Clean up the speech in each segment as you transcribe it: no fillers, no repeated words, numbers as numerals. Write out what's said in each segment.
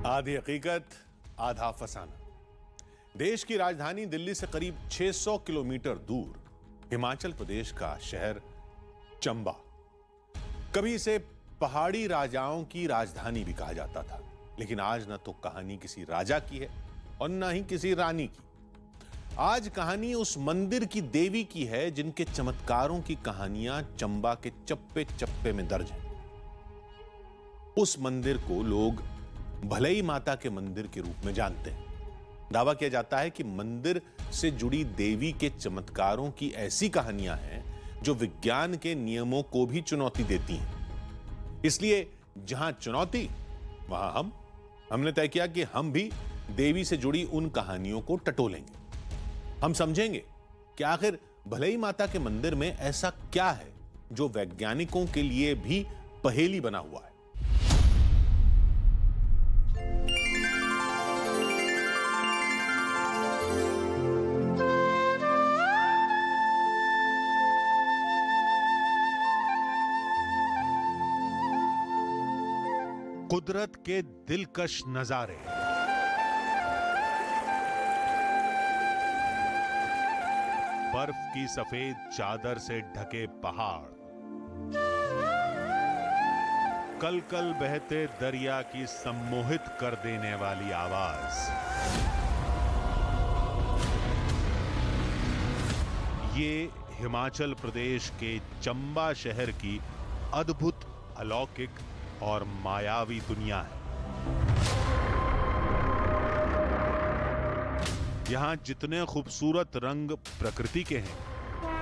आधी हकीकत आधा फसाना। देश की राजधानी दिल्ली से करीब 600 किलोमीटर दूर हिमाचल प्रदेश का शहर चंबा, कभी इसे पहाड़ी राजाओं की राजधानी भी कहा जाता था। लेकिन आज न तो कहानी किसी राजा की है और न ही किसी रानी की। आज कहानी उस मंदिर की देवी की है जिनके चमत्कारों की कहानियां चंबा के चप्पे चप्पे में दर्ज हैं। उस मंदिर को लोग भलई माता के मंदिर के रूप में जानते हैं। दावा किया जाता है कि मंदिर से जुड़ी देवी के चमत्कारों की ऐसी कहानियां हैं जो विज्ञान के नियमों को भी चुनौती देती हैं। इसलिए जहां चुनौती वहां हमने तय किया कि हम भी देवी से जुड़ी उन कहानियों को टटोलेंगे। हम समझेंगे कि आखिर भलई माता के मंदिर में ऐसा क्या है जो वैज्ञानिकों के लिए भी पहेली बना हुआ है। कुदरत के दिलकश नजारे, बर्फ की सफेद चादर से ढके पहाड़, कल कल बहते दरिया की सम्मोहित कर देने वाली आवाज, ये हिमाचल प्रदेश के चंबा शहर की अद्भुत, अलौकिक और मायावी दुनिया है। यहां जितने खूबसूरत रंग प्रकृति के हैं,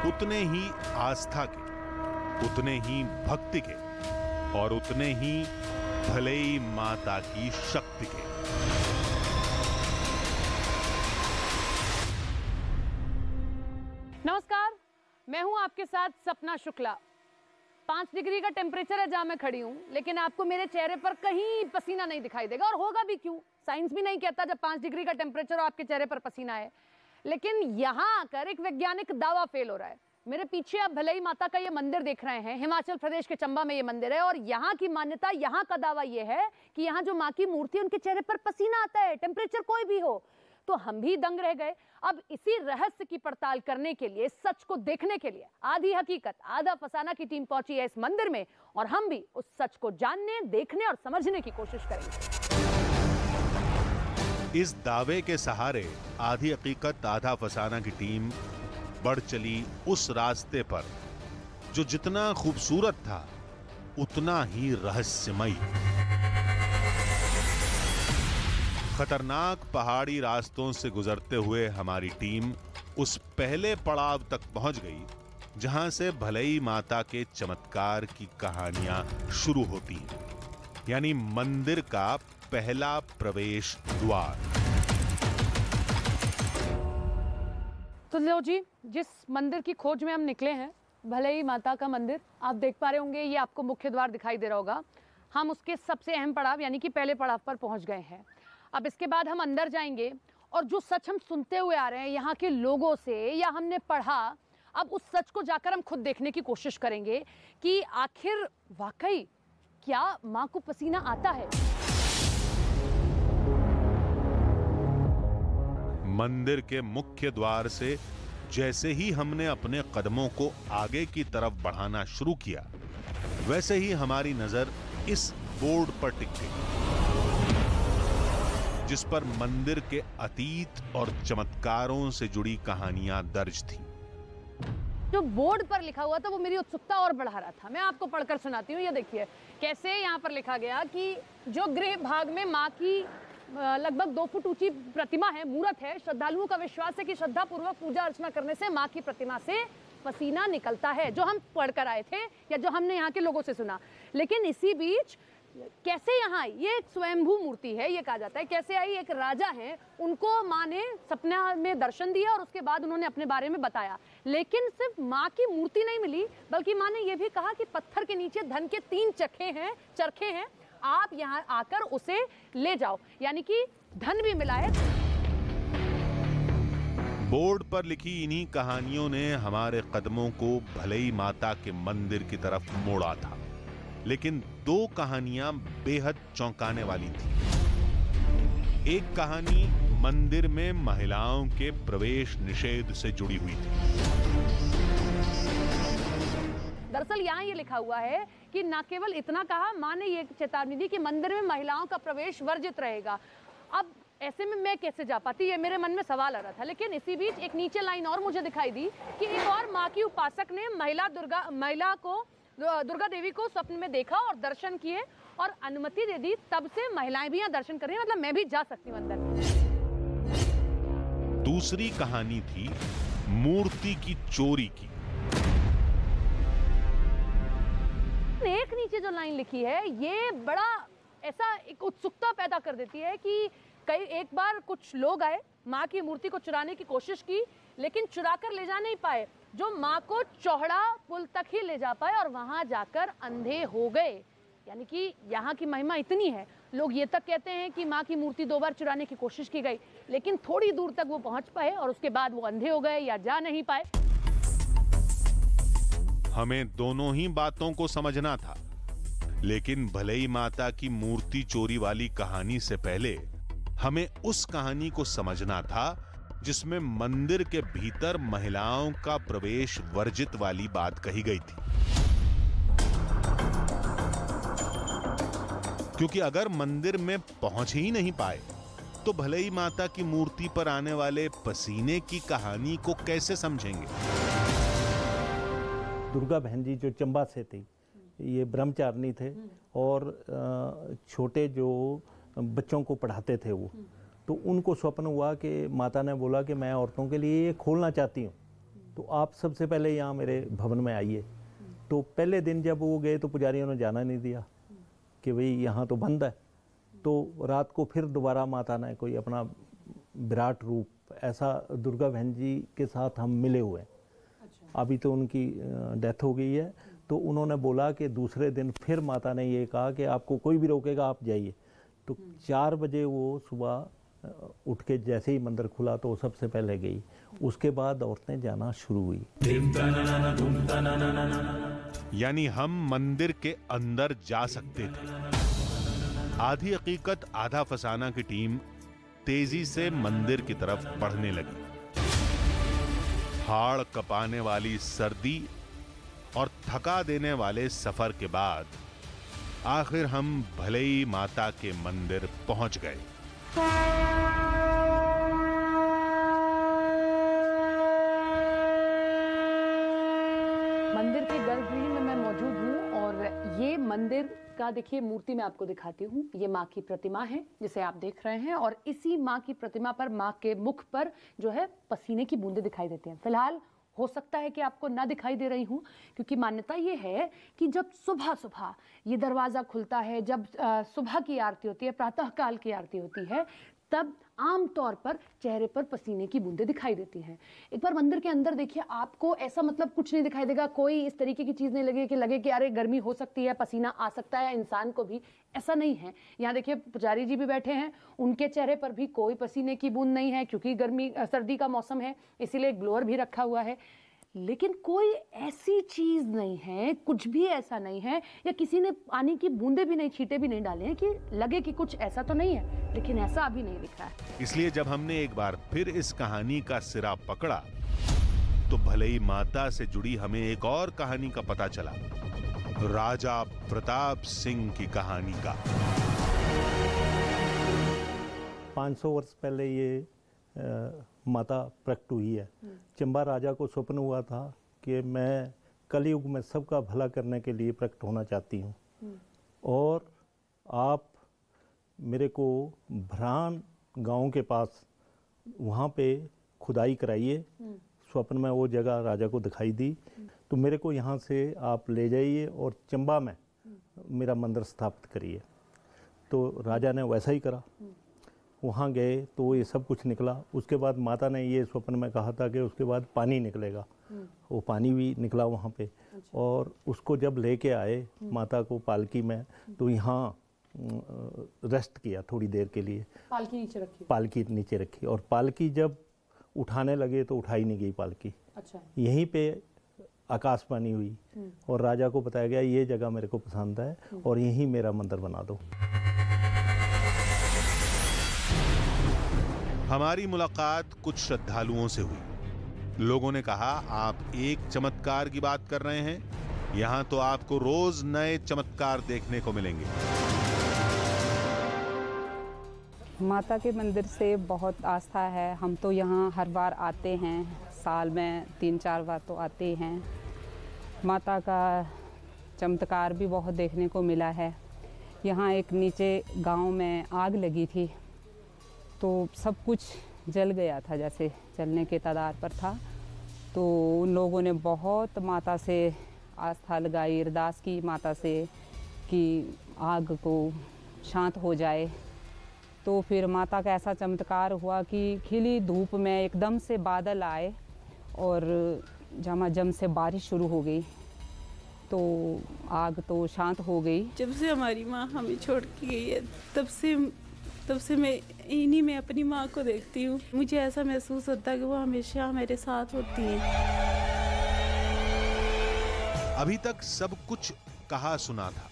उतने ही आस्था के, उतने ही भक्ति के और उतने ही भलई माता की शक्ति के। नमस्कार, मैं हूं आपके साथ सपना शुक्ला। 5 डिग्री का टेम्परेचर है जहां मैं खड़ी हूं, लेकिन आपको मेरे चेहरे पर कहीं पसीना नहीं दिखाई देगा, और होगा भी क्यों। साइंस भी नहीं कहता जब 5 डिग्री का टेम्परेचर और आपके चेहरे पर पसीना है। लेकिन यहां आकर एक वैज्ञानिक दावा फेल हो रहा है। मेरे पीछे आप भलई माता का ये मंदिर देख रहे हैं। हिमाचल प्रदेश के चंबा में ये मंदिर है, और यहाँ की मान्यता, यहाँ का दावा ये है कि यहाँ जो माँ की मूर्ति है उनके चेहरे पर पसीना आता है, टेम्परेचर कोई भी हो। तो हम भी दंग रह गए। अब इसी रहस्य की पड़ताल करने के लिए, सच को देखने के लिए आधी हकीकत आधा फसाना की टीम पहुंची है इस मंदिर में, और हम भी उस सच को जानने, देखने और समझने की कोशिश करेंगे। इस दावे के सहारे आधी हकीकत आधा फसाना की टीम बढ़ चली उस रास्ते पर जो जितना खूबसूरत था उतना ही रहस्यमयी। खतरनाक पहाड़ी रास्तों से गुजरते हुए हमारी टीम उस पहले पड़ाव तक पहुंच गई जहां से भलई माता के चमत्कार की कहानियां शुरू होती हैं, यानी मंदिर का पहला प्रवेश द्वार। तो लो जी, जिस मंदिर की खोज में हम निकले हैं, भलई माता का मंदिर, आप देख पा रहे होंगे, ये आपको मुख्य द्वार दिखाई दे रहा होगा। हम उसके सबसे अहम पड़ाव यानी कि पहले पड़ाव पर पहुंच गए हैं। अब इसके बाद हम अंदर जाएंगे और जो सच हम सुनते हुए आ रहे हैं यहाँ के लोगों से या हमने पढ़ा, अब उस सच को जाकर हम खुद देखने की कोशिश करेंगे कि आखिर वाकई क्या माँ को पसीना आता है। मंदिर के मुख्य द्वार से जैसे ही हमने अपने कदमों को आगे की तरफ बढ़ाना शुरू किया, वैसे ही हमारी नजर इस बोर्ड पर टिक गई जिस पर मंदिर के अतीत और चमत्कारों से जुड़ी कहानियां दर्ज थीं। जो बोर्ड पर लिखा हुआ था वो मेरी उत्सुकता और बढ़ा रहा था। मैं आपको पढ़कर सुनाती हूँ। ये देखिए कैसे यहाँ पर लिखा गया कि जो गृह भाग में माँ की लगभग 2 फुट ऊंची प्रतिमा है, मूर्त है। श्रद्धालुओं का विश्वास है कि श्रद्धा पूर्वक पूजा अर्चना करने से माँ की प्रतिमा से पसीना निकलता है, जो हम पढ़कर आए थे या जो हमने यहाँ के लोगों से सुना। लेकिन इसी बीच कैसे यहाँ आई, ये एक स्वयंभू मूर्ति है, ये कहा जाता है। कैसे आई, एक राजा हैं, उनको माँ ने सपना में दर्शन दिया और उसके बाद उन्होंने अपने बारे में बताया। लेकिन सिर्फ माँ की मूर्ति नहीं मिली, बल्कि माँ ने यह भी कहा कि पत्थर के नीचे धन के 3 चरखे हैं, आप यहाँ आकर उसे ले जाओ, यानी कि धन भी मिला है। बोर्ड पर लिखी इन्हीं कहानियों ने हमारे कदमों को भलई माता के मंदिर की तरफ मोड़ा था। लेकिन 2 कहानियां बेहद चौंकाने वाली थी। एक कहानी मंदिर में महिलाओं के प्रवेश निषेध से जुड़ी हुई थी। दरअसल यहाँ ये लिखा हुआ है कि न केवल इतना कहा, मां ने ये चेतावनी दी कि मंदिर में महिलाओं का प्रवेश वर्जित रहेगा। अब ऐसे में मैं कैसे जा पाती, ये मेरे मन में सवाल आ रहा था। लेकिन इसी बीच एक नीचे लाइन और मुझे दिखाई दी कि एक और मां की उपासक ने दुर्गा देवी को स्वप्न में देखा और दर्शन किए और अनुमति दे दी। तब से महिलाएं भी यहाँ दर्शन कर रही हैं, मतलब मैं भी जा सकती हूँ अंदर। दूसरी कहानी थी मूर्ति की चोरी की। एक नीचे जो लाइन लिखी है ये बड़ा ऐसा एक उत्सुकता पैदा कर देती है कि एक बार कुछ लोग आए, माँ की मूर्ति को चुराने की कोशिश की, लेकिन चुरा कर ले जा नहीं पाए। जो माँ को चौहड़ा पुल तक ही ले जा पाए और वहां जाकर अंधे हो गए। यानी कि यहाँ की महिमा इतनी है, लोग ये तक कहते हैं कि माँ की मूर्ति 2 बार चुराने की कोशिश की गई, लेकिन थोड़ी दूर तक वो पहुंच पाए और उसके बाद वो अंधे हो गए या जा नहीं पाए। हमें दोनों ही बातों को समझना था, लेकिन भले ही माता की मूर्ति चोरी वाली कहानी से पहले हमें उस कहानी को समझना था जिसमें मंदिर के भीतर महिलाओं का प्रवेश वर्जित वाली बात कही गई थी। क्योंकि अगर मंदिर में पहुंच ही नहीं पाए तो भले ही माता की मूर्ति पर आने वाले पसीने की कहानी को कैसे समझेंगे। दुर्गा बहन जी जो चंबा से थी, ये ब्रह्मचारिणी थे और छोटे जो बच्चों को पढ़ाते थे वो, तो उनको स्वप्न हुआ कि माता ने बोला कि मैं औरतों के लिए ये खोलना चाहती हूँ, तो आप सबसे पहले यहाँ मेरे भवन में आइए। तो पहले दिन जब वो गए तो पुजारियों ने जाना नहीं दिया कि भाई यहाँ तो बंद है। तो रात को फिर दोबारा माता ने कोई अपना विराट रूप ऐसा दुर्गा बहन जी के साथ हम मिले हुए हैं। अभी तो उनकी डेथ हो गई है। तो उन्होंने बोला कि दूसरे दिन फिर माता ने ये कहा कि आपको कोई भी रोकेगा आप जाइए। तो 4 बजे वो सुबह उठ के जैसे ही मंदिर खुला तो वो सबसे पहले गई। उसके बाद औरतें जाना शुरू हुई। यानी हम मंदिर के अंदर जा सकते थे। आधी हकीकत आधा फसाना की टीम तेजी से मंदिर की तरफ बढ़ने लगी। हाड़ कपाने वाली सर्दी और थका देने वाले सफर के बाद आखिर हम भले ही माता के मंदिर पहुंच गए। मंदिर के गर्भगृह में मैं मौजूद हूँ और ये मंदिर का देखिए मूर्ति मैं आपको दिखाती हूँ। ये माँ की प्रतिमा है जिसे आप देख रहे हैं और इसी माँ की प्रतिमा पर माँ के मुख पर जो है पसीने की बूंदें दिखाई देती हैं। फिलहाल हो सकता है कि आपको ना दिखाई दे रही हूँ, क्योंकि मान्यता ये है कि जब सुबह सुबह ये दरवाज़ा खुलता है, जब सुबह की आरती होती है, प्रातः काल की आरती होती है, तब आमतौर पर चेहरे पर पसीने की बूंदें दिखाई देती हैं। एक बार मंदिर के अंदर देखिए, आपको ऐसा मतलब कुछ नहीं दिखाई देगा, कोई इस तरीके की चीज़ नहीं लगे कि अरे गर्मी हो सकती है, पसीना आ सकता है इंसान को भी, ऐसा नहीं है। यहाँ देखिए पुजारी जी भी बैठे हैं, उनके चेहरे पर भी कोई पसीने की बूंद नहीं है, क्योंकि सर्दी का मौसम है, इसीलिए ब्लोअर भी रखा हुआ है। लेकिन कोई ऐसी चीज नहीं है, कुछ भी ऐसा नहीं है, या किसी ने पानी की बूंदे भी नहीं, छींटे भी नहीं डाले हैं कि लगे कि कुछ ऐसा तो नहीं है, लेकिन ऐसा अभी नहीं दिख रहा है। इसलिए जब हमने एक बार फिर इस कहानी का सिरा पकड़ा तो भले ही माता से जुड़ी हमें एक और कहानी का पता चला, राजा प्रताप सिंह की कहानी का। 500 वर्ष पहले ये माता प्रकट हुई है। चंबा राजा को स्वप्न हुआ था कि मैं कलयुग में सबका भला करने के लिए प्रकट होना चाहती हूँ और आप मेरे को भरान गांव के पास वहाँ पे खुदाई कराइए। स्वप्न में वो जगह राजा को दिखाई दी, तो मेरे को यहाँ से आप ले जाइए और चंबा में मेरा मंदिर स्थापित करिए। तो राजा ने वैसा ही करा। वहाँ गए तो ये सब कुछ निकला। उसके बाद माता ने ये स्वप्न में कहा था कि उसके बाद पानी निकलेगा। वो पानी भी निकला वहाँ पे। और उसको जब लेके आए माता को पालकी में, तो यहाँ रेस्ट किया थोड़ी देर के लिए। पालकी नीचे रखी और पालकी जब उठाने लगे तो उठाई नहीं गई पालकी। अच्छा। यहीं पे आकाशवाणी हुई और राजा को बताया गया ये जगह मेरे को पसंद है और यहीं मेरा मंदिर बना दो। हमारी मुलाकात कुछ श्रद्धालुओं से हुई। लोगों ने कहा, आप एक चमत्कार की बात कर रहे हैं, यहां तो आपको रोज नए चमत्कार देखने को मिलेंगे। माता के मंदिर से बहुत आस्था है। हम तो यहाँ हर बार आते हैं, साल में 3-4 बार तो आते हैं। माता का चमत्कार भी बहुत देखने को मिला है। यहाँ एक नीचे गांव में आग लगी थी, तो सब कुछ जल गया था, जैसे जलने के कगार पर था। तो उन लोगों ने बहुत माता से आस्था लगाई, अरदास की माता से कि आग को शांत हो जाए। तो फिर माता का ऐसा चमत्कार हुआ कि खिली धूप में एकदम से बादल आए और झमाझम से बारिश शुरू हो गई, तो आग तो शांत हो गई। जब से हमारी माँ हमें छोड़ के गई है, तब से मैं इन्हीं में अपनी माँ को देखती हूँ। मुझे ऐसा महसूस होता है कि वो हमेशा मेरे साथ होती है। अभी तक सब कुछ कहा सुना था,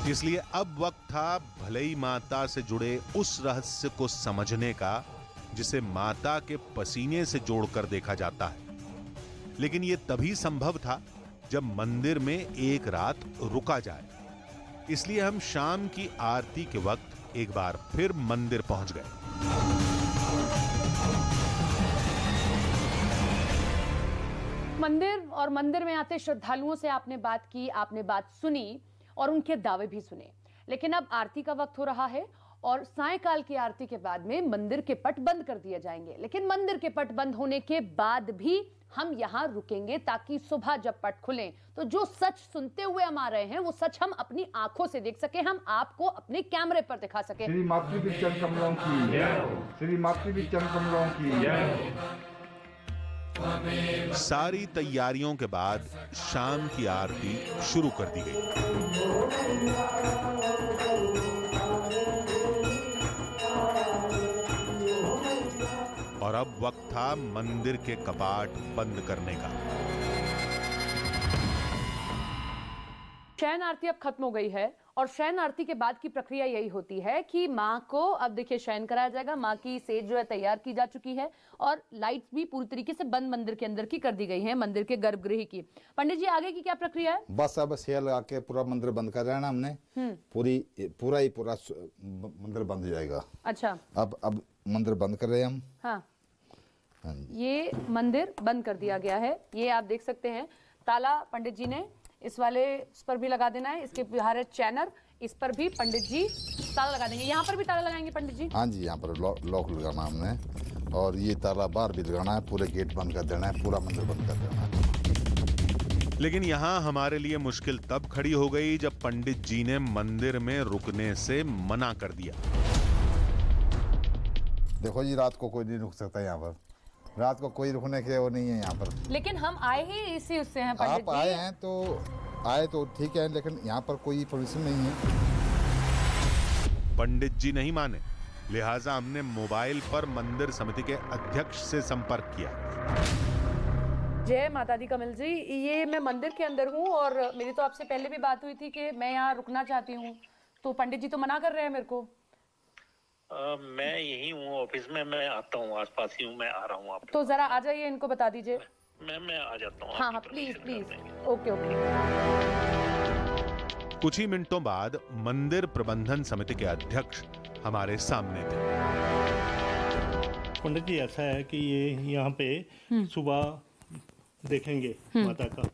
इसलिए अब वक्त था भले ही माता से जुड़े उस रहस्य को समझने का जिसे माता के पसीने से जोड़कर देखा जाता है। लेकिन यह तभी संभव था जब मंदिर में एक रात रुका जाए। इसलिए हम शाम की आरती के वक्त एक बार फिर मंदिर पहुंच गए। मंदिर और मंदिर में आते श्रद्धालुओं से आपने बात की, आपने बात सुनी और उनके दावे भी सुने। लेकिन अब आरती का वक्त हो रहा है और सायंकाल की आरती के बाद में मंदिर के पट बंद कर दिए जाएंगे। लेकिन मंदिर के पट बंद होने के बाद भी हम यहाँ रुकेंगे ताकि सुबह जब पट खुलें तो जो सच सुनते हुए हम आ रहे हैं वो सच हम अपनी आंखों से देख सके, हम आपको अपने कैमरे पर दिखा सके। श्री मातृ भी चरण कमलों की, श्री मातृ भी चरण कमलों की। सारी तैयारियों के बाद शाम की आरती शुरू कर दी गई। और अब वक्त था मंदिर के कपाट बंद करने का। शयन आरती अब खत्म हो गई है और शयन आरती के बाद की प्रक्रिया यही होती है कि माँ को अब देखिए शयन कराया जाएगा। माँ की सेज जो है तैयार की जा चुकी है और लाइट्स भी पूरी तरीके से बंद मंदिर के अंदर की कर दी गई है, मंदिर के गर्भगृह की। पंडित जी आगे की क्या प्रक्रिया है? बस अब सेल लगा के पूरा मंदिर बंद कर देना हमने। पूरा मंदिर बंद हो जाएगा। अच्छा, अब मंदिर बंद कर रहे हैं हम। हाँ, ये मंदिर बंद कर दिया गया है। ये आप देख सकते हैं ताला पंडित जी ने इस वाले इस पर भी लगा देना है। इसके बाहर है चैनर, इस पर भी पंडित जी ताला लगा देंगे। यहाँ पर भी ताला लगाएंगे पंडित जी? हाँ जी, यहाँ पर लॉक लगाना हमने और ये ताला बाहर भी लगाना है। पूरे गेट बंद कर देना है, पूरा मंदिर बंद कर देना है। लेकिन यहाँ हमारे लिए मुश्किल तब खड़ी हो गई जब पंडित जी ने मंदिर में रुकने से मना कर दिया। देखो जी, रात को कोई नहीं रुक सकता यहाँ पर। रात को कोई रुकने के वो नहीं है यहाँ पर। लेकिन हम आए ही इसी उससे हैं पंडित जी। आप आए तो ठीक है, लेकिन यहाँ पर कोई परमिशन नहीं है। पंडित जी नहीं माने, लिहाजा हमने मोबाइल पर मंदिर समिति के अध्यक्ष से संपर्क किया। जय माता दी कमल जी, ये मैं मंदिर के अंदर हूँ और मेरी तो आपसे पहले भी बात हुई थी कि मैं यहाँ रुकना चाहती हूँ, तो पंडित जी तो मना कर रहे हैं मेरे को। मैं यही हूँ ऑफिस में, मैं आता हूँ, आसपास ही हूँ, मैं आ रहा हूँ। आप तो जरा आ जाइए, इनको बता दीजिए। मैं आ जाता हूँ। हाँ हाँ, प्लीज प्लीज। Okay okay. कुछ ही मिनटों बाद मंदिर प्रबंधन समिति के अध्यक्ष हमारे सामने थे। पंडित जी, ऐसा है कि ये यहाँ पे सुबह देखेंगे माता का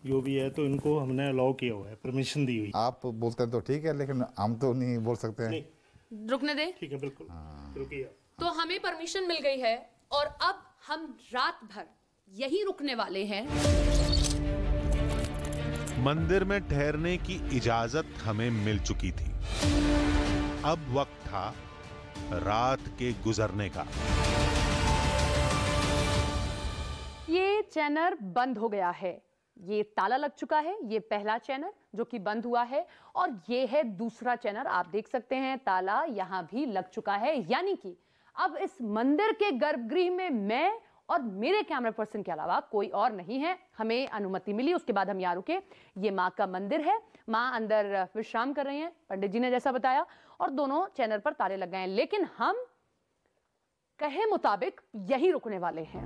जो भी है, तो इनको हमने अलाउ किया हुआ है, परमिशन दी हुई। आप बोलते हैं तो ठीक है, लेकिन हम तो नहीं बोल सकते हैं। रुकने दे। ठीक है, बिल्कुल रुकिए। तो हमें परमिशन मिल गई है और अब हम रात भर यही रुकने वाले हैं। मंदिर में ठहरने की इजाजत हमें मिल चुकी थी। अब वक्त था रात के गुजरने का। ये चैनल बंद हो गया है, ये ताला लग चुका है। ये पहला चैनल जो कि बंद हुआ है और ये है दूसरा चैनल। आप देख सकते हैं ताला यहां भी लग चुका है, यानी कि अब इस मंदिर के गर्भगृह में मैं और मेरे कैमरा पर्सन के अलावा कोई और नहीं है। हमें अनुमति मिली, उसके बाद हम यहाँ रुके। ये माँ का मंदिर है, माँ अंदर विश्राम कर रही हैं, पंडित जी ने जैसा बताया, और दोनों चैनल पर ताले लग गए हैं। लेकिन हम कहे मुताबिक यही रुकने वाले हैं।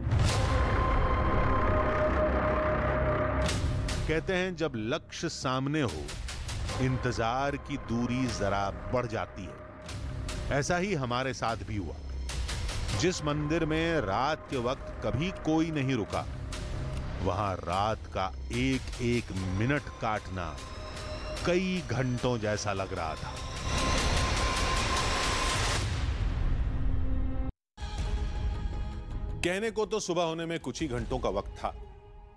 कहते हैं जब लक्ष्य सामने हो, इंतजार की दूरी जरा बढ़ जाती है। ऐसा ही हमारे साथ भी हुआ। जिस मंदिर में रात के वक्त कभी कोई नहीं रुका, वहां रात का एक एक मिनट काटना कई घंटों जैसा लग रहा था। कहने को तो सुबह होने में कुछ ही घंटों का वक्त था,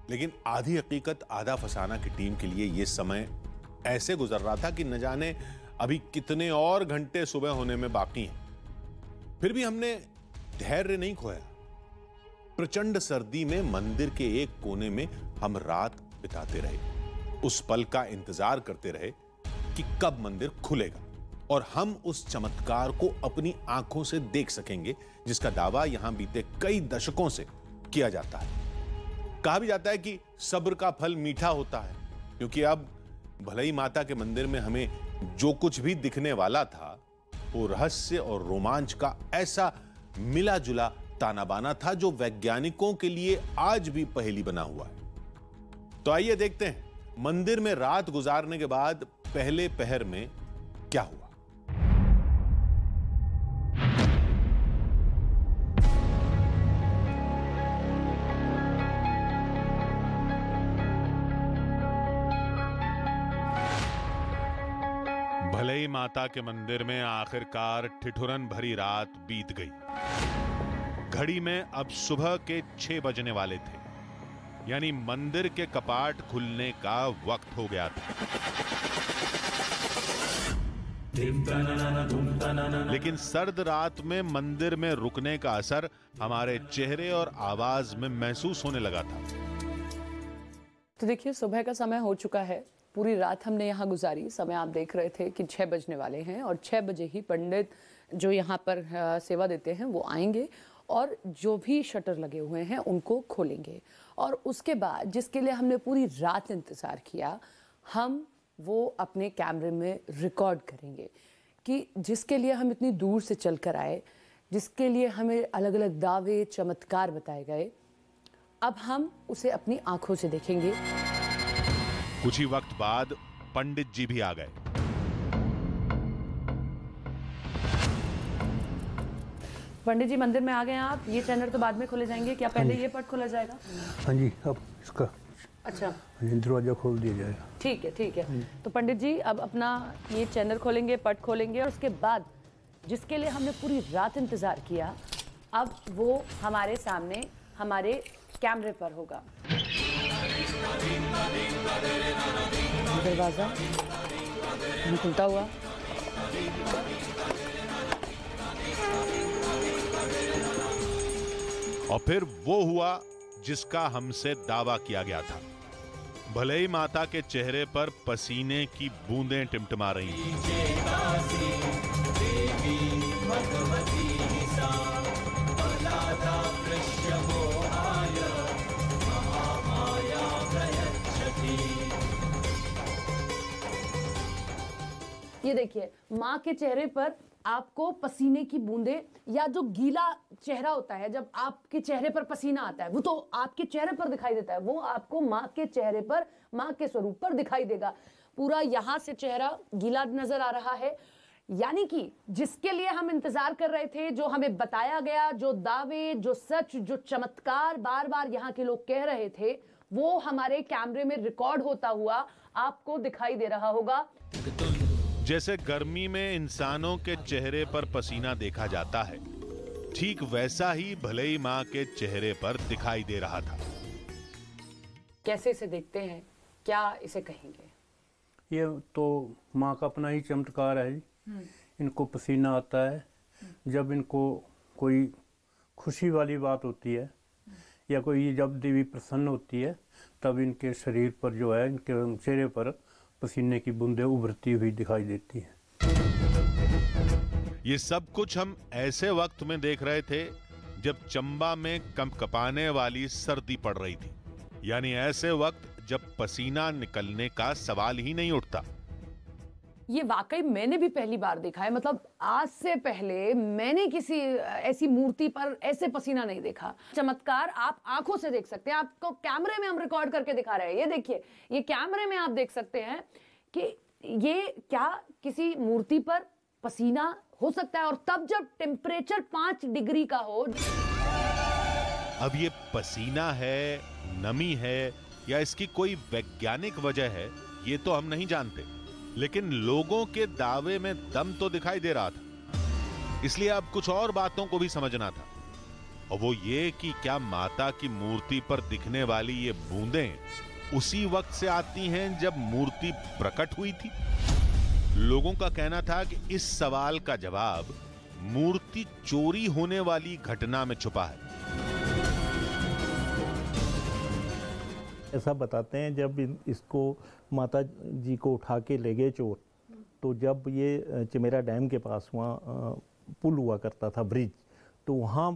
लेकिन आधी हकीकत आधा फसाना की टीम के लिए यह समय ऐसे गुजर रहा था कि न जाने अभी कितने और घंटे सुबह होने में बाकी हैं। फिर भी हमने धैर्य नहीं खोया। प्रचंड सर्दी में मंदिर के एक कोने में हम रात बिताते रहे। उस पल का इंतजार करते रहे कि कब मंदिर खुलेगा और हम उस चमत्कार को अपनी आंखों से देख सकेंगे, जिसका दावा यहां बीते कई दशकों से किया जाता है। कहा भी जाता है कि सब्र का फल मीठा होता है, क्योंकि अब भलई माता के मंदिर में हमें जो कुछ भी दिखने वाला था वो रहस्य और रोमांच का ऐसा मिला जुला ताना बाना था जो वैज्ञानिकों के लिए आज भी पहेली बना हुआ है। तो आइए देखते हैं मंदिर में रात गुजारने के बाद पहले पहर में क्या हुआ। भलई माता के मंदिर में आखिरकार ठिठुरन भरी रात बीत गई। घड़ी में अब सुबह के 6 बजने वाले थे, यानी मंदिर के कपाट खुलने का वक्त हो गया था। लेकिन सर्द रात में मंदिर में रुकने का असर हमारे चेहरे और आवाज में महसूस होने लगा था। तो देखिए, सुबह का समय हो चुका है। पूरी रात हमने यहाँ गुजारी। समय आप देख रहे थे कि 6 बजने वाले हैं और 6 बजे ही पंडित जो यहाँ पर सेवा देते हैं वो आएंगे और जो भी शटर लगे हुए हैं उनको खोलेंगे। और उसके बाद जिसके लिए हमने पूरी रात इंतज़ार किया, हम वो अपने कैमरे में रिकॉर्ड करेंगे कि जिसके लिए हम इतनी दूर से चल कर आए, जिसके लिए हमें अलग अलग दावे चमत्कार बताए गए, अब हम उसे अपनी आंखों से देखेंगे। कुछ ही वक्त बाद पंडित जी भी आ गए। पंडित जी, मंदिर में आ गए आप। ये चैनल तो बाद में खोले जाएंगे, क्या पहले ये पट खोला जाएगा? हाँ जी, अब इसका अच्छा दरवाजा खोल दिया जाएगा। ठीक है, ठीक है। तो पंडित जी अब अपना ये चैनल खोलेंगे, पट खोलेंगे और उसके बाद जिसके लिए हमने पूरी रात इंतजार किया, अब वो हमारे सामने हमारे कैमरे पर होगा। दरवाजा खुलता हुआ, और फिर वो हुआ जिसका हमसे दावा किया गया था। भलई माता के चेहरे पर पसीने की बूंदें टिमटिमा रही थीं। ये देखिए, माँ के चेहरे पर आपको पसीने की बूंदें, या जो गीला चेहरा होता है, जब आपके चेहरे पर पसीना आता है वो तो आपके चेहरे पर दिखाई देता है, वो आपको माँ के चेहरे पर, माँ के स्वरूप पर दिखाई देगा। पूरा यहाँ से चेहरा गीला नजर आ रहा है, यानी कि जिसके लिए हम इंतजार कर रहे थे, जो हमें बताया गया, जो दावे, जो सच, जो चमत्कार बार बार यहाँ के लोग कह रहे थे, वो हमारे कैमरे में रिकॉर्ड होता हुआ आपको दिखाई दे रहा होगा। जैसे गर्मी में इंसानों के चेहरे पर पसीना देखा जाता है, ठीक वैसा ही भलई माँ के चेहरे पर दिखाई दे रहा था। कैसे इसे देखते हैं, क्या इसे कहेंगे? ये तो माँ का अपना ही चमत्कार है जी। इनको पसीना आता है जब इनको कोई खुशी वाली बात होती है, या कोई जब देवी प्रसन्न होती है, तब इनके शरीर पर जो है, इनके चेहरे पर पसीने की बूंदें उभरती हुई दिखाई देती हैं। ये सब कुछ हम ऐसे वक्त में देख रहे थे जब चंबा में कंपकपाने वाली सर्दी पड़ रही थी, यानी ऐसे वक्त जब पसीना निकलने का सवाल ही नहीं उठता। ये वाकई मैंने भी पहली बार देखा है। मतलब आज से पहले मैंने किसी ऐसी मूर्ति पर ऐसे पसीना नहीं देखा। चमत्कार आप आंखों से देख सकते हैं, आपको कैमरे में हम रिकॉर्ड करके दिखा रहे हैं। ये देखिए, ये कैमरे में आप देख सकते हैं कि ये क्या किसी मूर्ति पर पसीना हो सकता है, और तब जब टेम्परेचर 5 डिग्री का हो। अब ये पसीना है, नमी है, या इसकी कोई वैज्ञानिक वजह है, ये तो हम नहीं जानते, लेकिन लोगों के दावे में दम तो दिखाई दे रहा था। इसलिए अब कुछ और बातों को भी समझना था, और वो ये कि क्या माता की मूर्ति पर दिखने वाली ये बूंदें उसी वक्त से आती हैं जब मूर्ति प्रकट हुई थी। लोगों का कहना था कि इस सवाल का जवाब मूर्ति चोरी होने वाली घटना में छुपा है। ऐसा बताते हैं, जब इसको माता जी को उठा के ले गए चोर, तो जब ये चमेरा डैम के पास वहाँ पुल हुआ करता था, ब्रिज, तो वहाँ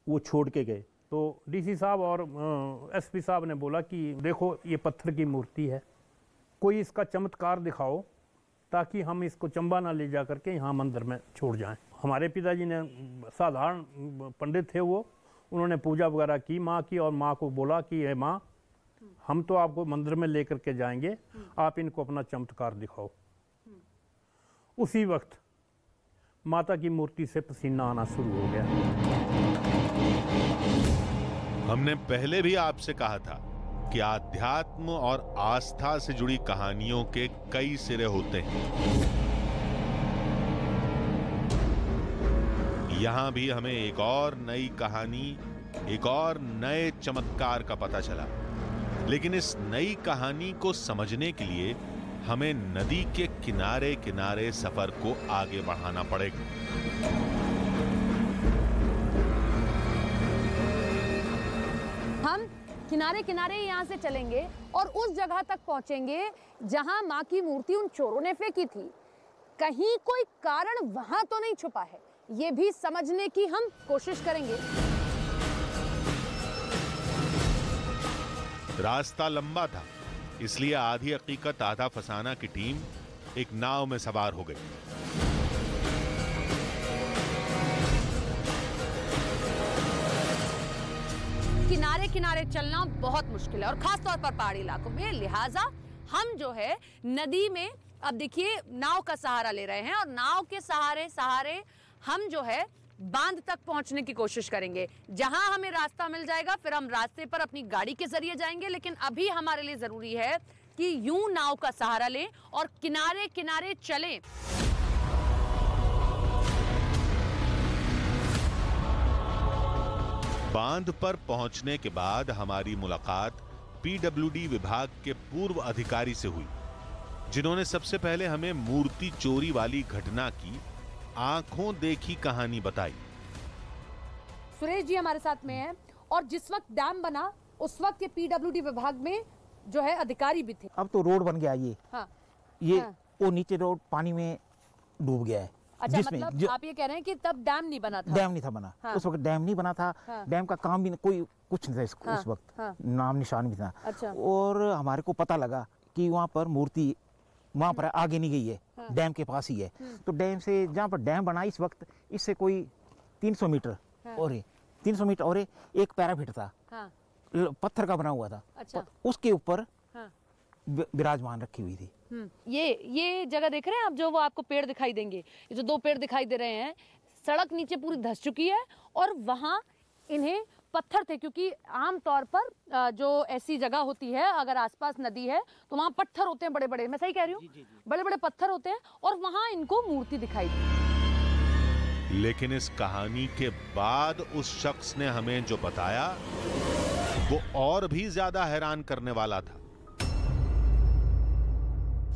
वो छोड़ के गए। तो डीसी साहब और एसपी साहब ने बोला कि देखो ये पत्थर की मूर्ति है, कोई इसका चमत्कार दिखाओ ताकि हम इसको चंबा ना ले जा करके यहाँ मंदिर में छोड़ जाएं। हमारे पिताजी ने, साधारण पंडित थे वो, उन्होंने पूजा वगैरह की माँ की, और माँ को बोला कि हे माँ, हम तो आपको मंदिर में लेकर के जाएंगे, आप इनको अपना चमत्कार दिखाओ। उसी वक्त माता की मूर्ति से पसीना आना शुरू हो गया। हमने पहले भी आपसे कहा था कि आध्यात्म और आस्था से जुड़ी कहानियों के कई सिरे होते हैं। यहां भी हमें एक और नई कहानी, एक और नए चमत्कार का पता चला। लेकिन इस नई कहानी को समझने के लिए हमें नदी के किनारे किनारे सफर को आगे बढ़ाना पड़ेगा। हम किनारे किनारे यहाँ से चलेंगे और उस जगह तक पहुंचेंगे जहां मां की मूर्ति उन चोरों ने फेंकी थी। कहीं कोई कारण वहां तो नहीं छुपा है, ये भी समझने की हम कोशिश करेंगे। रास्ता लंबा था, इसलिए आधी हकीकत आधा फसाना की टीम एक नाव में सवार हो गई। किनारे किनारे चलना बहुत मुश्किल है, और खास तौर पर पहाड़ी इलाकों में, लिहाजा हम जो है नदी में, अब देखिए, नाव का सहारा ले रहे हैं, और नाव के सहारे हम जो है बांध तक पहुंचने की कोशिश करेंगे। जहां हमें रास्ता मिल जाएगा फिर हम रास्ते पर अपनी गाड़ी के जरिए जाएंगे, लेकिन अभी हमारे लिए जरूरी है कि यूं नाव का सहारा लें और किनारे किनारे चलें। बांध पर पहुंचने के बाद हमारी मुलाकात पीडब्ल्यूडी विभाग के पूर्व अधिकारी से हुई, जिन्होंने सबसे पहले हमें मूर्ति चोरी वाली घटना की आंखों देखी कहानी बताई। सुरेश जी हमारे साथ में हैं, और जिस वक्त डैम बना उस वक्त ये पीडब्ल्यूडी विभाग में जो है अधिकारी भी थे। अब तो रोड बन गया ये। हाँ। ये हाँ। वो नीचे रोड पानी में डूब गया है। अच्छा, मतलब आप ये कह रहे हैं कि तब डैम नहीं बना था? डैम नहीं था बना। हाँ। उस वक्त डैम नहीं बना था। हाँ। डैम का काम भी कोई कुछ नहीं था हाँ। उस वक्त हाँ। नाम निशान भी था। अच्छा। और हमारे को पता लगा कि वहाँ पर मूर्ति वहाँ पर आगे नहीं गई है। हाँ। डैम के पास ही है। तो डैम से, जहाँ पर डैम बना इस वक्त, इससे कोई 300 मीटर और 300 मीटर और एक पैराफिट था। हाँ। पत्थर का बना हुआ था। अच्छा। उसके ऊपर विराजमान रखी हुई थी। ये जगह देख रहे हैं आप, जो वो आपको पेड़ दिखाई देंगे, ये जो 2 पेड़ दिखाई दे रहे हैं, सड़क नीचे पूरी धंस चुकी है, और वहाँ इन्हें पत्थर थे, क्योंकि आम तौर पर जो ऐसी जगह होती है, अगर आसपास नदी है तो वहाँ पत्थर होते हैं बड़े बड़े, मैं सही कह रही हूँ? बड़े बड़े पत्थर होते हैं, और वहाँ इनको मूर्ति दिखाई दी। लेकिन इस कहानी के बाद उस शख्स ने हमें जो बताया वो और भी ज्यादा हैरान करने वाला था।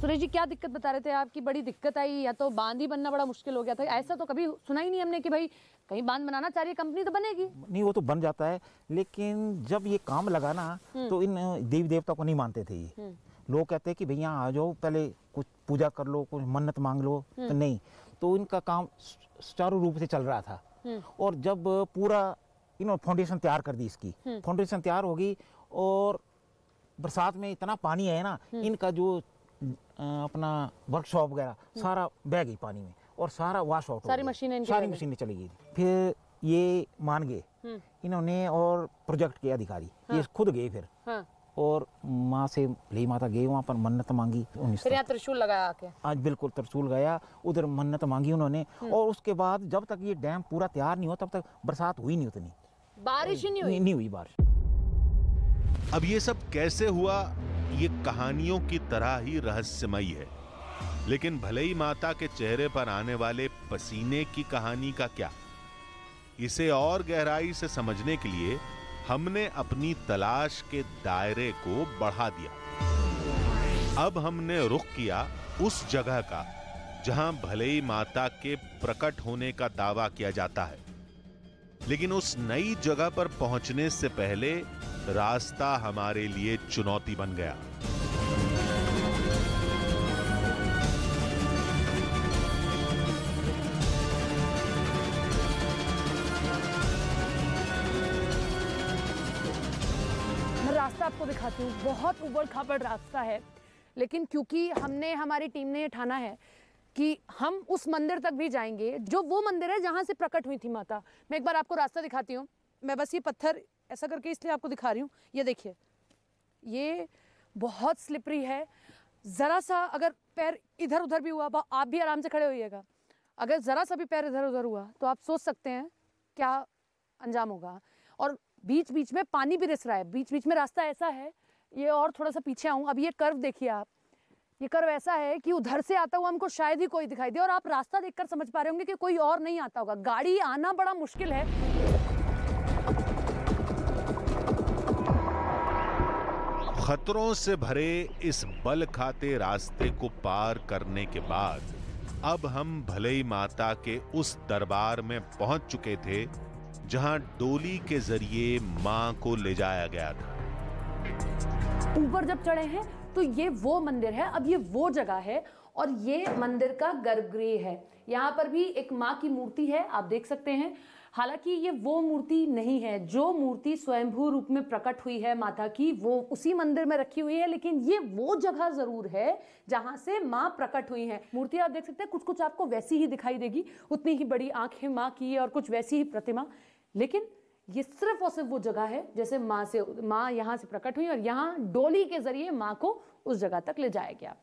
सुरेश जी, क्या दिक्कत बता रहे थे? आपकी बड़ी दिक्कत आई, या तो बांध ही बनना बड़ा मुश्किल हो गया था? ऐसा तो कभी सुना ही नहीं हमने कि भाई कहीं बांध बनाना चाह रही है कंपनी तो बनेगी। नहीं, वो तो बन जाता है, लेकिन जब ये काम लगा ना तो इन देवी देवता को नहीं मानते थे ये। लोग कहते हैं कि भैया आ जाओ, पहले कुछ पूजा कर लो, कुछ मन्नत मांग लो, तो नहीं, तो इनका काम सुचारू रूप से चल रहा था। और जब पूरा इन्होंने फाउंडेशन तैयार कर दी, इसकी फाउंडेशन तैयार होगी, और बरसात में इतना पानी है ना, इनका जो अपना वर्कशॉप वगैरह सारा बह गई पानी में और सारा वॉश आउट, सारी मशीनें चली गई। फिर ये मान गए इन्होंने और प्रोजेक्ट के अधिकारी ये खुद गए फिर और माँ से भले माता गए वहाँ पर मन्नत मांगी। फिर यहाँ त्रिशूल लगाया आके, आज बिल्कुल त्रिशूल गया उधर मन्नत मांगी उन्होंने। और उसके बाद जब तक ये डैम पूरा तैयार नहीं हुआ तब तक बरसात हुई नहीं, उतनी बारिश ही नहीं हुई बारिश। अब ये सब कैसे हुआ, ये कहानियों की तरह ही रहस्यमयी है। लेकिन भले ही माता के चेहरे पर आने वाले पसीने की कहानी का क्या, इसे और गहराई से समझने के लिए हमने अपनी तलाश के दायरे को बढ़ा दिया। अब हमने रुख किया उस जगह का जहां भले ही माता के प्रकट होने का दावा किया जाता है, लेकिन उस नई जगह पर पहुंचने से पहले रास्ता हमारे लिए चुनौती बन गया। रास्ता आपको दिखाती हूँ, बहुत उबड़ खाबड़ रास्ता है, लेकिन क्योंकि हमारी टीम ने ये ठाना है कि हम उस मंदिर तक भी जाएंगे जो वो मंदिर है जहाँ से प्रकट हुई थी माता। मैं एक बार आपको रास्ता दिखाती हूँ। मैं बस ये पत्थर ऐसा करके इसलिए आपको दिखा रही हूँ, ये देखिए, ये बहुत स्लिपरी है। ज़रा सा अगर पैर इधर उधर भी हुआ, आप भी आराम से खड़े होइएगा, अगर ज़रा सा भी पैर इधर उधर हुआ तो आप सोच सकते हैं क्या अंजाम होगा। और बीच बीच में पानी भी रिस रहा है, बीच बीच में रास्ता ऐसा है। ये और थोड़ा सा पीछे आऊँ, अब ये कर्व देखिए आप, ये कर्व ऐसा है कि उधर से आता हुआ हमको शायद ही कोई दिखाई दे, और आप रास्ता देखकर समझ पा रहे होंगे कि कोई और नहीं आता होगा, गाड़ी आना बड़ा मुश्किल है। खतरों से भरे इस बल खाते रास्ते को पार करने के बाद अब हम भले ही माता के उस दरबार में पहुंच चुके थे जहां डोली के जरिए मां को ले जाया गया था। ऊपर जब चढ़े हैं तो ये वो मंदिर है, अब ये वो जगह है और ये मंदिर का गर्भगृह है। यहाँ पर भी एक माँ की मूर्ति है, आप देख सकते हैं। हालांकि ये वो मूर्ति नहीं है जो मूर्ति स्वयंभू रूप में प्रकट हुई है माता की, वो उसी मंदिर में रखी हुई है, लेकिन ये वो जगह जरूर है जहां से माँ प्रकट हुई है। मूर्ति आप देख सकते हैं, कुछ कुछ आपको वैसी ही दिखाई देगी, उतनी ही बड़ी आंखें माँ की है और कुछ वैसी ही प्रतिमा, लेकिन ये सिर्फ और सिर्फ वो जगह है जैसे माँ यहाँ से प्रकट हुई और यहाँ डोली के जरिए माँ को उस जगह तक ले जाया गया।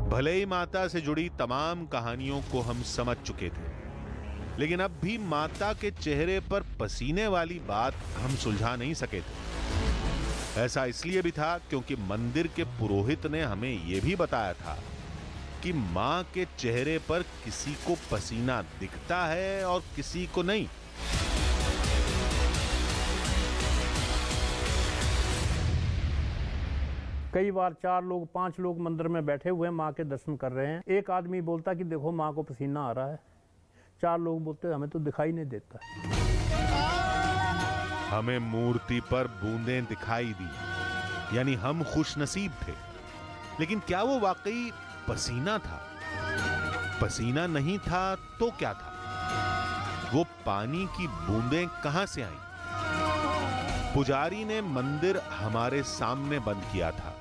भले ही माता से जुड़ी तमाम कहानियों को हम समझ चुके थे, लेकिन अब भी माता के चेहरे पर पसीने वाली बात हम सुलझा नहीं सके थे। ऐसा इसलिए भी था क्योंकि मंदिर के पुरोहित ने हमें यह भी बताया था कि मां के चेहरे पर किसी को पसीना दिखता है और किसी को नहीं। कई बार 4 लोग 5 लोग मंदिर में बैठे हुए माँ के दर्शन कर रहे हैं, एक आदमी बोलता कि देखो माँ को पसीना आ रहा है, 4 लोग बोलते हमें तो दिखाई नहीं देता। हमें मूर्ति पर बूंदें दिखाई दी, यानी हम खुशनसीब थे। लेकिन क्या वो वाकई पसीना था? पसीना नहीं था तो क्या था? वो पानी की बूंदें कहां से आईं? पुजारी ने मंदिर हमारे सामने बंद किया था।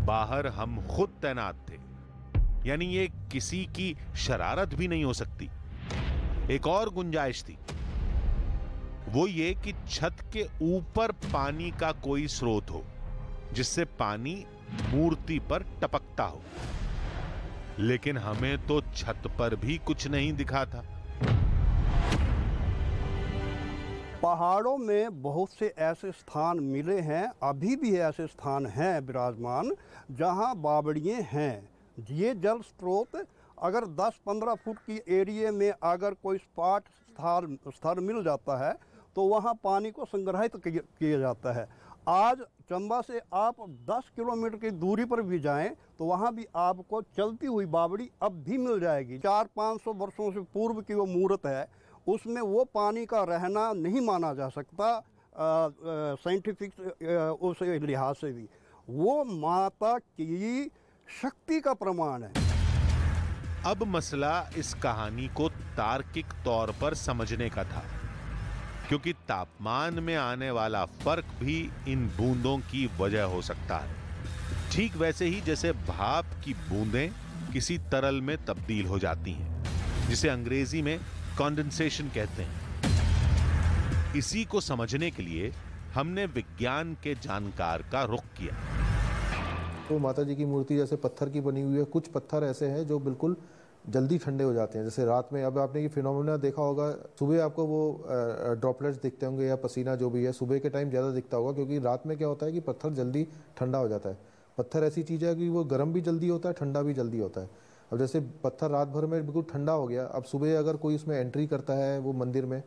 बाहर हम खुद तैनात थे, यानी ये किसी की शरारत भी नहीं हो सकती। एक और गुंजाइश थी, वो ये कि छत के ऊपर पानी का कोई स्रोत हो जिससे पानी मूर्ति पर टपकता हो, लेकिन हमें तो छत पर भी कुछ नहीं दिखा था। पहाड़ों में बहुत से ऐसे स्थान मिले हैं, अभी भी ऐसे स्थान हैं विराजमान जहां बावड़ियाँ हैं। ये जल स्रोत अगर 10-15 फुट की एरिया में अगर कोई स्पॉट स्थल मिल जाता है तो वहां पानी को संग्रहित किया जाता है। आज चंबा से आप 10 किलोमीटर की दूरी पर भी जाएं तो वहां भी आपको चलती हुई बावड़ी अब भी मिल जाएगी। 400-500 वर्षों से पूर्व की वो मूर्त है, उसमें वो पानी का रहना नहीं माना जा सकता साइंटिफिक उस लिहाज से भी। वो माता की शक्ति का प्रमाण है। अब मसला इस कहानी को तार्किक तौर पर समझने का था। क्योंकि तापमान में आने वाला फर्क भी इन बूंदों की वजह हो सकता है। ठीक वैसे ही जैसे भाप की बूंदें किसी तरल में तब्दील हो जाती हैं, जिसे अंग्रेजी में कंडेंसेशन कहते हैं। इसी को समझने के लिए हमने विज्ञान के जानकार का रुख किया। तो माता जी की मूर्ति जैसे पत्थर की बनी हुई है, कुछ पत्थर ऐसे हैं जो बिल्कुल जल्दी ठंडे हो जाते हैं। जैसे रात में, अब आपने ये फिनोमेना देखा होगा, सुबह आपको वो ड्रॉपलेट्स दिखते होंगे या पसीना जो भी है, सुबह के टाइम ज़्यादा दिखता होगा, क्योंकि रात में क्या होता है कि पत्थर जल्दी ठंडा हो जाता है। पत्थर ऐसी चीज़ है कि वो गर्म भी जल्दी होता है, ठंडा भी जल्दी होता है। अब जैसे पत्थर रात भर में बिल्कुल ठंडा हो गया, अब सुबह अगर कोई उसमें एंट्री करता है वो मंदिर में,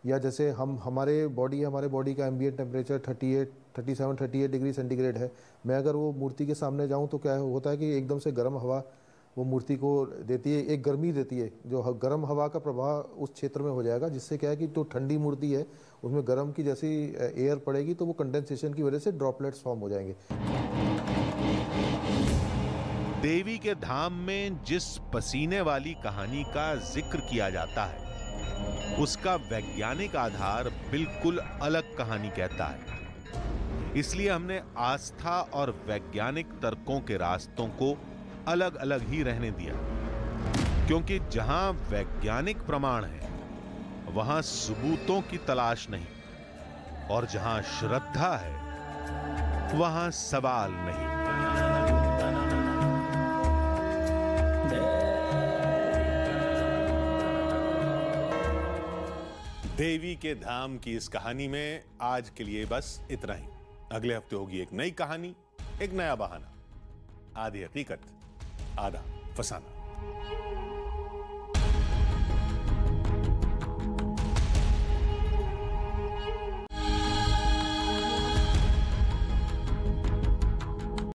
या जैसे हमारे बॉडी का एम्बिएंट टेम्परेचर 37-38 डिग्री सेंटीग्रेड है। मैं अगर वो मूर्ति के सामने जाऊं तो क्या होता है कि एकदम से गर्म हवा वो मूर्ति को देती है, एक गर्मी देती है, जो गर्म हवा का प्रभाव उस क्षेत्र में हो जाएगा, जिससे क्या है कि जो ठंडी मूर्ति है उसमें गर्म की जैसी एयर पड़ेगी तो वो कंडेंसेशन की वजह से ड्रॉपलेट्स फॉर्म हो जाएंगे। देवी के धाम में जिस पसीने वाली कहानी का जिक्र किया जाता है, उसका वैज्ञानिक आधार बिल्कुल अलग कहानी कहता है। इसलिए हमने आस्था और वैज्ञानिक तर्कों के रास्तों को अलग अलग ही रहने दिया, क्योंकि जहां वैज्ञानिक प्रमाण है वहां सबूतों की तलाश नहीं, और जहां श्रद्धा है वहां सवाल नहीं। देवी के धाम की इस कहानी में आज के लिए बस इतना ही। अगले हफ्ते होगी एक नई कहानी, एक नया बहाना। आधी हकीकत, आधा फसाना।